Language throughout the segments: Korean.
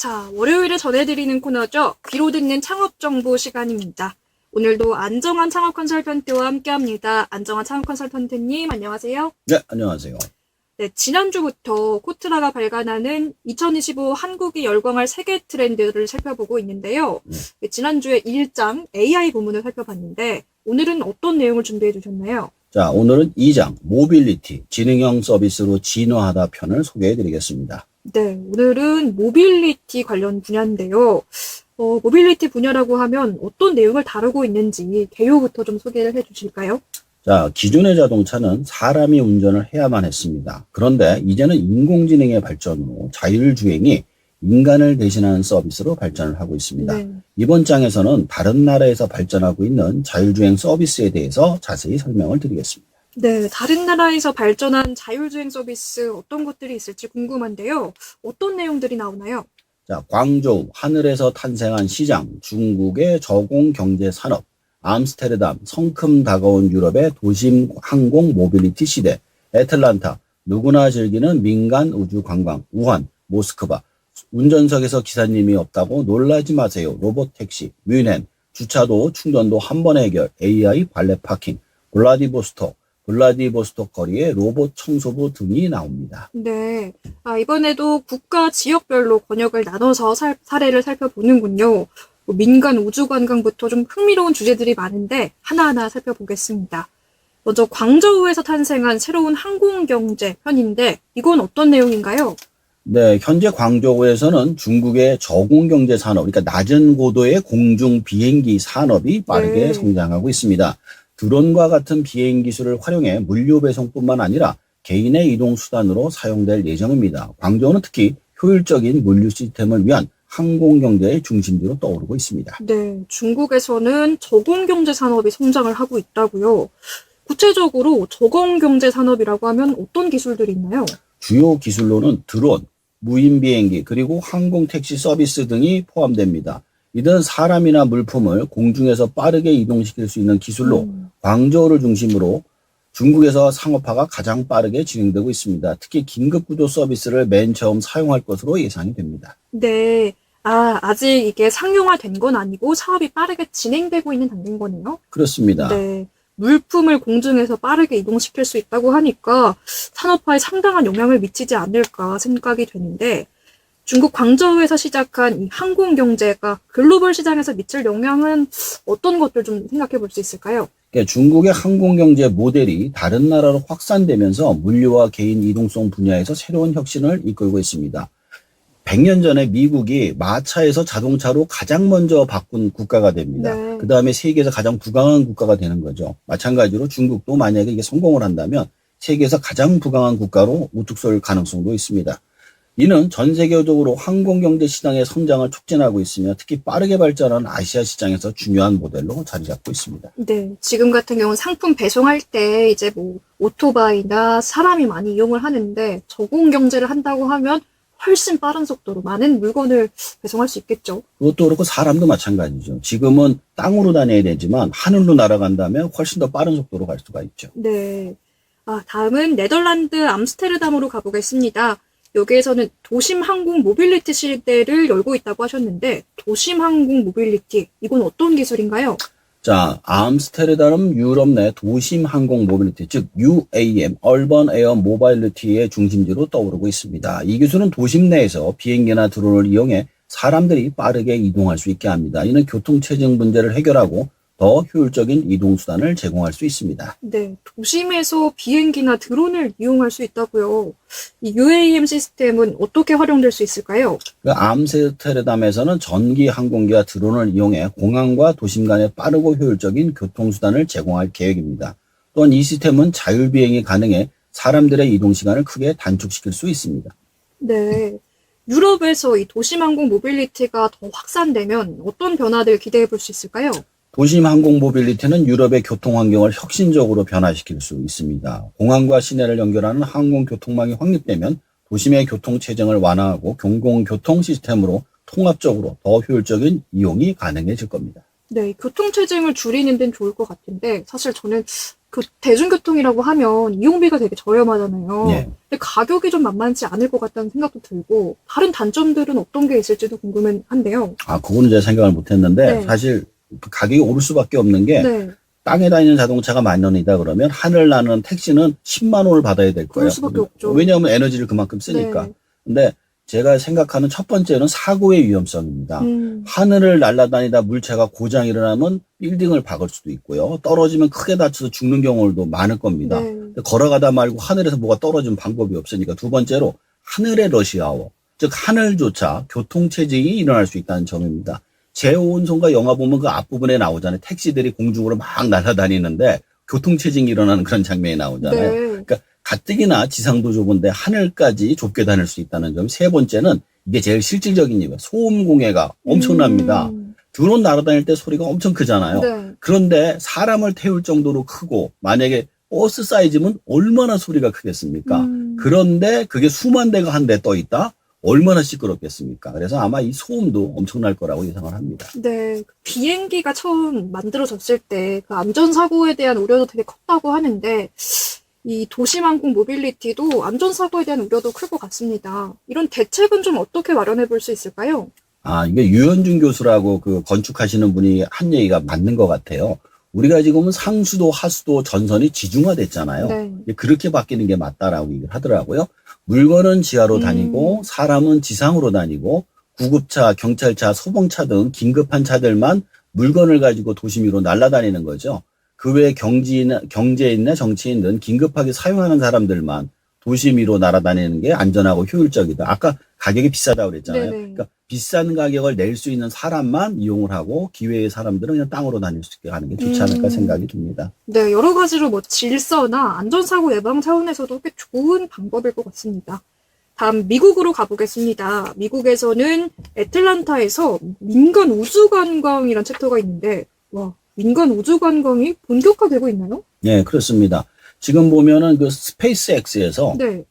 자, 월요일에 전해드리는 코너죠. 귀로 듣는 창업 정보 시간입니다. 오늘도 안정환 창업 컨설턴트와 함께합니다. 안정환 창업 컨설턴트님, 안녕하세요. 네, 안녕하세요. 네, 지난주부터 코트라가 발간하는 2025 한국이 열광할 세계 트렌드를 살펴보고 있는데요. 지난주에 1장 AI 부문을 살펴봤는데 오늘은 어떤 내용을 준비해 주셨나요? 자, 오늘은 2장 모빌리티, 지능형 서비스로 진화하다 편을 소개해 드리겠습니다. 네, 오늘은 모빌리티 관련 분야인데요. 모빌리티 분야라고 하면 어떤 내용을 다루고 있는지 개요부터 좀 소개를 해 주실까요? 자, 기존의 자동차는 사람이 운전을 해야만 했습니다. 그런데 이제는 인공지능의 발전으로 자율주행이 인간을 대신하는 서비스로 발전을 하고 있습니다. 네. 이번 장에서는 다른 나라에서 발전하고 있는 자율주행 서비스에 대해서 자세히 설명을 드리겠습니다. 네, 다른 나라에서 발전한 자율주행 서비스 어떤 것들이 있을지 궁금한데요. 어떤 내용들이 나오나요? 자, 광저우, 하늘에서 탄생한 시장, 중국의 저공 경제 산업, 암스테르담, 성큼 다가온 유럽의 도심 항공 모빌리티 시대, 애틀란타, 누구나 즐기는 민간 우주 관광, 우한, 모스크바, 운전석에서 기사님이 없다고 놀라지 마세요. 로봇 택시, 뮌헨, 주차도 충전도 한 번 해결, AI 발레 파킹, 블라디보스톡 거리의 로봇 청소부 등이 나옵니다. 네, 이번에도 국가 지역별로 권역을 나눠서 사례를 살펴보는군요. 민간 우주 관광부터 좀 흥미로운 주제들이 많은데 하나하나 살펴보겠습니다. 먼저 광저우에서 탄생한 새로운 항공경제 편인데 이건 어떤 내용인가요? 네, 현재 광저우에서는 중국의 저공경제 산업, 그러니까 낮은 고도의 공중 비행기 산업이 빠르게 네. 성장하고 있습니다. 드론과 같은 비행 기술을 활용해 물류 배송뿐만 아니라 개인의 이동 수단으로 사용될 예정입니다. 광저우는 특히 효율적인 물류 시스템을 위한 항공경제의 중심지로 떠오르고 있습니다. 네, 중국에서는 저공경제 산업이 성장을 하고 있다고요. 구체적으로 저공경제 산업이라고 하면 어떤 기술들이 있나요? 주요 기술로는 드론, 무인 비행기, 그리고 항공 택시 서비스 등이 포함됩니다. 이들은 사람이나 물품을 공중에서 빠르게 이동시킬 수 있는 기술로 광저우를 중심으로 중국에서 상업화가 가장 빠르게 진행되고 있습니다. 특히 긴급구조 서비스를 맨 처음 사용할 것으로 예상이 됩니다. 네, 아직 이게 상용화된 건 아니고 사업이 빠르게 진행되고 있는 단계인 거네요. 그렇습니다. 네, 물품을 공중에서 빠르게 이동시킬 수 있다고 하니까 산업화에 상당한 영향을 미치지 않을까 생각이 되는데 중국 광저우에서 시작한 이 항공 경제가 글로벌 시장에서 미칠 영향은 어떤 것들 좀 생각해 볼 수 있을까요? 그러니까 중국의 항공경제 모델이 다른 나라로 확산되면서 물류와 개인 이동성 분야에서 새로운 혁신을 이끌고 있습니다. 100년 전에 미국이 마차에서 자동차로 가장 먼저 바꾼 국가가 됩니다. 네. 그 다음에 세계에서 가장 부강한 국가가 되는 거죠. 마찬가지로 중국도 만약에 이게 성공을 한다면 세계에서 가장 부강한 국가로 우뚝 설 가능성도 있습니다. 이는 전 세계적으로 항공경제 시장의 성장을 촉진하고 있으며 특히 빠르게 발전한 아시아 시장에서 중요한 모델로 자리 잡고 있습니다. 네, 지금 같은 경우는 상품 배송할 때 이제 뭐 오토바이나 사람이 많이 이용을 하는데 저공 경제를 한다고 하면 훨씬 빠른 속도로 많은 물건을 배송할 수 있겠죠. 그것도 그렇고 사람도 마찬가지죠. 지금은 땅으로 다녀야 되지만 하늘로 날아간다면 훨씬 더 빠른 속도로 갈 수가 있죠. 네. 다음은 네덜란드 암스테르담으로 가보겠습니다. 여기에서는 도심 항공 모빌리티 시대를 열고 있다고 하셨는데 도심 항공 모빌리티 이건 어떤 기술인가요? 자, 암스테르담 유럽 내 도심 항공 모빌리티, 즉 UAM, 얼번 에어 모빌리티의 중심지로 떠오르고 있습니다. 이 기술은 도심 내에서 비행기나 드론을 이용해 사람들이 빠르게 이동할 수 있게 합니다. 이는 교통체증 문제를 해결하고 더 효율적인 이동수단을 제공할 수 있습니다. 네, 도심에서 비행기나 드론을 이용할 수 있다고요. 이 UAM 시스템은 어떻게 활용될 수 있을까요? 암스테르담에서는 전기 항공기와 드론을 이용해 공항과 도심 간의 빠르고 효율적인 교통수단을 제공할 계획입니다. 또한 이 시스템은 자율비행이 가능해 사람들의 이동시간을 크게 단축시킬 수 있습니다. 네, 유럽에서 이 도심 항공 모빌리티가 더 확산되면 어떤 변화들 기대해 볼 수 있을까요? 도심 항공 모빌리티는 유럽의 교통 환경을 혁신적으로 변화시킬 수 있습니다. 공항과 시내를 연결하는 항공 교통망이 확립되면 도심의 교통 체증을 완화하고 공공교통 시스템으로 통합적으로 더 효율적인 이용이 가능해질 겁니다. 네, 교통체증을 줄이는 데는 좋을 것 같은데 사실 저는 그 대중교통이라고 하면 이용비가 되게 저렴하잖아요. 예. 근데 가격이 좀 만만치 않을 것 같다는 생각도 들고 다른 단점들은 어떤 게 있을지도 궁금한데요. 그거는 제가 생각을 못 했는데, 네. 사실 그 가격이 오를 수밖에 없는 게, 네, 땅에 다니는 자동차가 10,000원이다 그러면 하늘 나는 택시는 10만 원을 받아야 될 거예요. 그럴 수밖에 없죠. 왜냐하면 에너지를 그만큼 쓰니까. 네. 근데 제가 생각하는 첫 번째는 사고의 위험성입니다. 음, 하늘을 날아다니다 물체가 고장이 일어나면 빌딩을 박을 수도 있고요. 떨어지면 크게 다쳐서 죽는 경우도 많을 겁니다. 네. 근데 걸어가다 말고 하늘에서 뭐가 떨어지면 방법이 없으니까. 두 번째로 하늘의 러시아워, 즉 하늘조차 교통체증이 일어날 수 있다는 점입니다. 제오온선과 영화 보면 그 앞부분에 나오잖아요. 택시들이 공중으로 막 날아다니는데 교통체증이 일어나는 그런 장면이 나오잖아요. 네. 그러니까 가뜩이나 지상도 좁은데 하늘까지 좁게 다닐 수 있다는 점. 세 번째는 이게 제일 실질적인 이유예요. 소음 공해가 엄청납니다. 드론 날아다닐 때 소리가 엄청 크잖아요. 네. 그런데 사람을 태울 정도로 크고 만약에 버스 사이즈면 얼마나 소리가 크겠습니까? 그런데 그게 수만 대가 한 대 떠 있다? 얼마나 시끄럽겠습니까? 그래서 아마 이 소음도 엄청날 거라고 예상을 합니다. 네, 그 비행기가 처음 만들어졌을 때 그 안전사고에 대한 우려도 되게 컸다고 하는데 이 도심항공 모빌리티도 안전사고에 대한 우려도 클 것 같습니다. 이런 대책은 좀 어떻게 마련해 볼 수 있을까요? 이게 유현준 교수라고 그 건축하시는 분이 한 얘기가 맞는 것 같아요. 우리가 지금은 상수도, 하수도, 전선이 지중화됐잖아요. 네. 그렇게 바뀌는 게 맞다라고 얘기를 하더라고요. 물건은 지하로 다니고 사람은 지상으로 다니고 구급차, 경찰차, 소방차 등 긴급한 차들만 물건을 가지고 도심 위로 날아다니는 거죠. 그 외에 경제인이나 정치인 등 긴급하게 사용하는 사람들만 도심 위로 날아다니는 게 안전하고 효율적이다. 아까 가격이 비싸다고 그랬잖아요. 네네. 그러니까 비싼 가격을 낼 수 있는 사람만 이용을 하고 기외의 사람들은 그냥 땅으로 다닐 수 있게 하는 게 좋지 않을까 생각이 듭니다. 네, 여러 가지로 뭐 질서나 안전사고 예방 차원에서도 꽤 좋은 방법일 것 같습니다. 다음 미국으로 가보겠습니다. 미국에서는 애틀란타에서 민간 우주관광이라는 챕터가 있는데, 와, 민간 우주관광이 본격화되고 있나요? 네, 그렇습니다. 지금 보면은 그 스페이스X에서 네.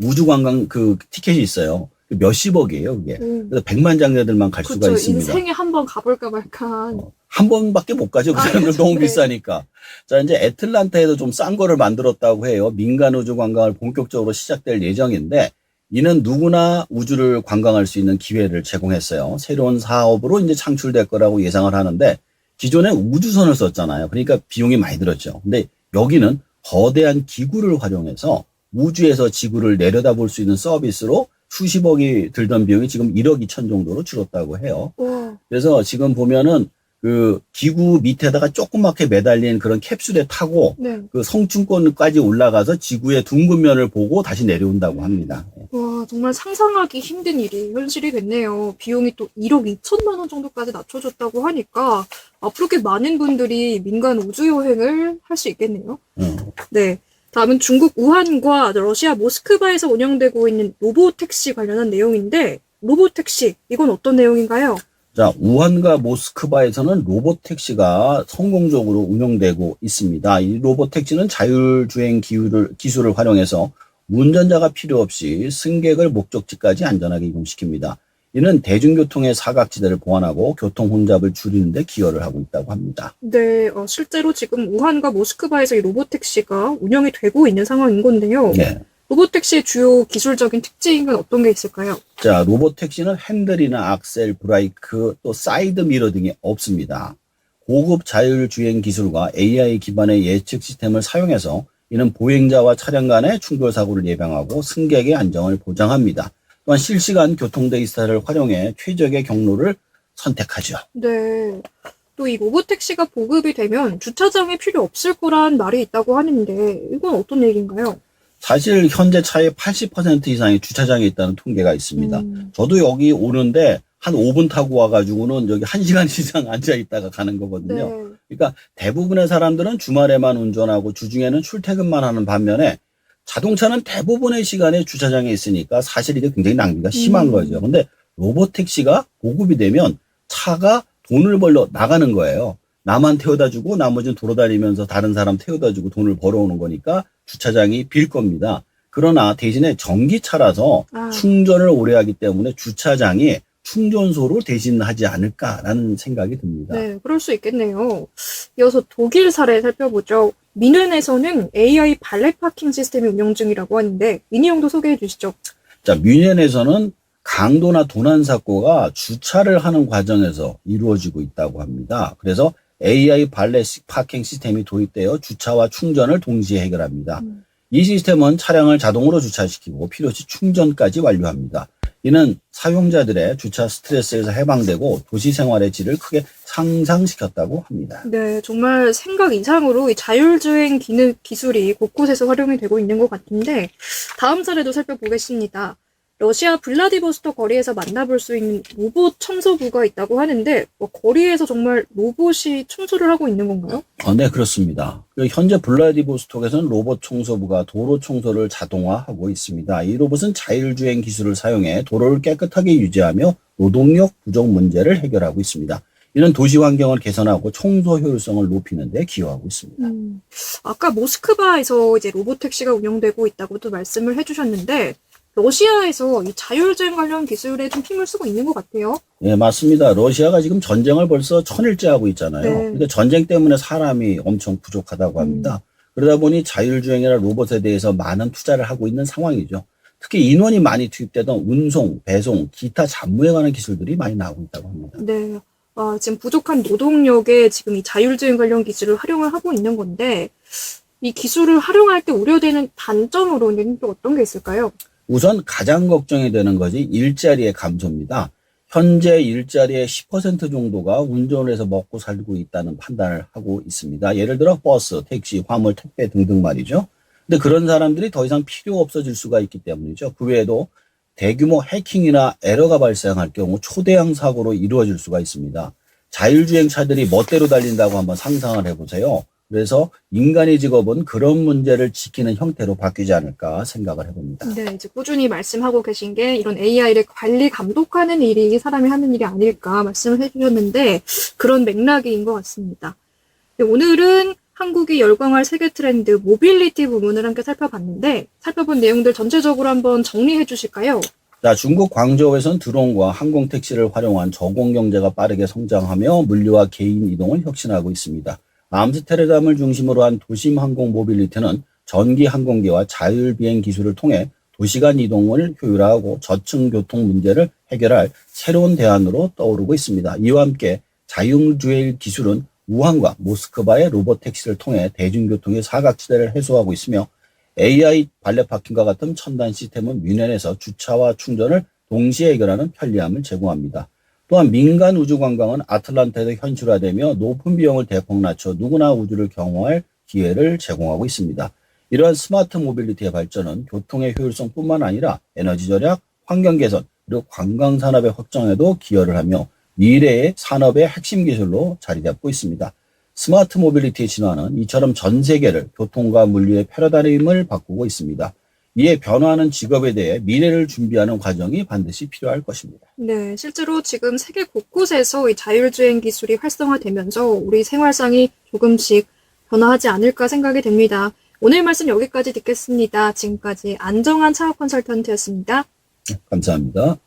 우주관광 그 티켓이 있어요. 몇십억이에요, 그게. 그래서 100만 장자들만 갈 수가 그렇죠. 있습니다. 인생에 한번 가볼까 말까. 한 번밖에 못 가죠. 그 사람들 그렇죠. 너무 네. 비싸니까. 자, 이제 애틀란타에도 좀 싼 거를 만들었다고 해요. 민간 우주 관광을 본격적으로 시작될 예정인데, 이는 누구나 우주를 관광할 수 있는 기회를 제공했어요. 새로운 사업으로 이제 창출될 거라고 예상을 하는데, 기존에 우주선을 썼잖아요. 그러니까 비용이 많이 들었죠. 근데 여기는 거대한 기구를 활용해서 우주에서 지구를 내려다볼 수 있는 서비스로 수십억이 들던 비용이 지금 1억 2천 정도로 줄었다고 해요. 와, 그래서 지금 보면은 그 기구 밑에다가 조그맣게 매달린 그런 캡슐에 타고 네. 그 성층권까지 올라가서 지구의 둥근 면을 보고 다시 내려온다고 합니다. 와, 정말 상상하기 힘든 일이 현실이 됐네요. 비용이 또 1억 2천만 원 정도까지 낮춰졌다고 하니까 앞으로 꽤 많은 분들이 민간 우주여행을 할 수 있겠네요. 네. 다음은 중국 우한과 러시아 모스크바에서 운영되고 있는 로보택시 관련한 내용인데, 로보택시, 이건 어떤 내용인가요? 자, 우한과 모스크바에서는 로봇택시가 성공적으로 운영되고 있습니다. 이 로봇택시는 자율주행 기술을 활용해서 운전자가 필요 없이 승객을 목적지까지 안전하게 이동시킵니다. 이는 대중교통의 사각지대를 보완하고 교통 혼잡을 줄이는 데 기여를 하고 있다고 합니다. 네, 실제로 지금 우한과 모스크바에서 이 로보택시가 운영이 되고 있는 상황인 건데요. 네. 로보택시의 주요 기술적인 특징은 어떤 게 있을까요? 자, 로봇택시는 핸들이나 악셀, 브레이크, 또 사이드 미러 등이 없습니다. 고급 자율주행 기술과 AI 기반의 예측 시스템을 사용해서 이는 보행자와 차량 간의 충돌 사고를 예방하고 승객의 안정을 보장합니다. 또한 실시간 교통 데이터를 활용해 최적의 경로를 선택하죠. 네. 또 이 로보택시가 보급이 되면 주차장이 필요 없을 거란 말이 있다고 하는데 이건 어떤 얘기인가요? 사실 현재 차의 80% 이상이 주차장에 있다는 통계가 있습니다. 저도 여기 오는데 한 5분 타고 와가지고는 여기 1시간 이상 앉아 있다가 가는 거거든요. 네. 그러니까 대부분의 사람들은 주말에만 운전하고 주중에는 출퇴근만 하는 반면에 자동차는 대부분의 시간에 주차장에 있으니까 사실 이게 굉장히 낭비가 심한 거죠. 근데 로봇택시가 보급이 되면 차가 돈을 벌러 나가는 거예요. 나만 태워다 주고 나머지는 돌아다니면서 다른 사람 태워다 주고 돈을 벌어오는 거니까 주차장이 빌 겁니다. 그러나 대신에 전기차라서 충전을 오래 하기 때문에 주차장이 충전소로 대신하지 않을까라는 생각이 듭니다. 네, 그럴 수 있겠네요. 이어서 독일 사례 살펴보죠. 미넨에서는 AI 발렛 파킹 시스템이 운영 중이라고 하는데 이 내용도 소개해 주시죠. 자, 뮌헨에서는 강도나 도난 사고가 주차를 하는 과정에서 이루어지고 있다고 합니다. 그래서 AI 발렛 파킹 시스템이 도입되어 주차와 충전을 동시에 해결합니다. 이 시스템은 차량을 자동으로 주차시키고 필요시 충전까지 완료합니다. 이는 사용자들의 주차 스트레스에서 해방되고 도시 생활의 질을 크게 상승시켰다고 합니다. 네, 정말 생각 이상으로 이 자율주행 기술이 곳곳에서 활용이 되고 있는 것 같은데 다음 사례도 살펴보겠습니다. 러시아 블라디보스토크 거리에서 만나볼 수 있는 로봇 청소부가 있다고 하는데 거리에서 정말 로봇이 청소를 하고 있는 건가요? 네, 그렇습니다. 현재 블라디보스톡에서는 로봇 청소부가 도로 청소를 자동화하고 있습니다. 이 로봇은 자율주행 기술을 사용해 도로를 깨끗하게 유지하며 노동력 부족 문제를 해결하고 있습니다. 이는 도시 환경을 개선하고 청소 효율성을 높이는 데 기여하고 있습니다. 아까 모스크바에서 이제 로봇 택시가 운영되고 있다고도 말씀을 해주셨는데 러시아에서 이 자율주행 관련 기술에 좀 힘을 쓰고 있는 것 같아요. 네, 맞습니다. 러시아가 지금 전쟁을 벌써 천일째 하고 있잖아요. 네. 그러니까 전쟁 때문에 사람이 엄청 부족하다고 합니다. 그러다 보니 자율주행이나 로봇에 대해서 많은 투자를 하고 있는 상황이죠. 특히 인원이 많이 투입되던 운송, 배송, 기타 잡무에 관한 기술들이 많이 나오고 있다고 합니다. 네. 지금 부족한 노동력에 지금 이 자율주행 관련 기술을 활용을 하고 있는 건데 이 기술을 활용할 때 우려되는 단점으로는 또 어떤 게 있을까요? 우선 가장 걱정이 되는 것이 일자리의 감소입니다. 현재 일자리의 10% 정도가 운전을 해서 먹고 살고 있다는 판단을 하고 있습니다. 예를 들어 버스, 택시, 화물, 택배 등등 말이죠. 근데 그런 사람들이 더 이상 필요 없어질 수가 있기 때문이죠. 그 외에도 대규모 해킹이나 에러가 발생할 경우 초대형 사고로 이루어질 수가 있습니다. 자율주행 차들이 멋대로 달린다고 한번 상상을 해보세요. 그래서 인간의 직업은 그런 문제를 지키는 형태로 바뀌지 않을까 생각을 해봅니다. 네, 이제 꾸준히 말씀하고 계신 게 이런 AI를 관리 감독하는 일이 사람이 하는 일이 아닐까 말씀을 해주셨는데 그런 맥락인 것 같습니다. 네, 오늘은 한국이 열광할 세계 트렌드 모빌리티 부문을 함께 살펴봤는데 살펴본 내용들 전체적으로 한번 정리해 주실까요? 자, 중국 광저우에선 드론과 항공택시를 활용한 저공 경제가 빠르게 성장하며 물류와 개인 이동을 혁신하고 있습니다. 암스테르담을 중심으로 한 도심 항공 모빌리티는 전기 항공기와 자율비행 기술을 통해 도시간 이동을 효율화하고 저층 교통 문제를 해결할 새로운 대안으로 떠오르고 있습니다. 이와 함께 자율주행 기술은 우한과 모스크바의 로봇 택시를 통해 대중교통의 사각지대를 해소하고 있으며 AI 발렛 파킹과 같은 첨단 시스템은 뮌헨에서 주차와 충전을 동시에 해결하는 편리함을 제공합니다. 또한 민간 우주 관광은 아틀란타에서 현실화되며 높은 비용을 대폭 낮춰 누구나 우주를 경험할 기회를 제공하고 있습니다. 이러한 스마트 모빌리티의 발전은 교통의 효율성뿐만 아니라 에너지 절약, 환경 개선, 그리고 관광 산업의 확장에도 기여를 하며 미래의 산업의 핵심 기술로 자리 잡고 있습니다. 스마트 모빌리티의 진화는 이처럼 전 세계를 교통과 물류의 패러다임을 바꾸고 있습니다. 이에 변화하는 직업에 대해 미래를 준비하는 과정이 반드시 필요할 것입니다. 네, 실제로 지금 세계 곳곳에서 이 자율주행 기술이 활성화되면서 우리 생활상이 조금씩 변화하지 않을까 생각이 됩니다. 오늘 말씀 여기까지 듣겠습니다. 지금까지 안정환 창업 컨설턴트였습니다. 감사합니다.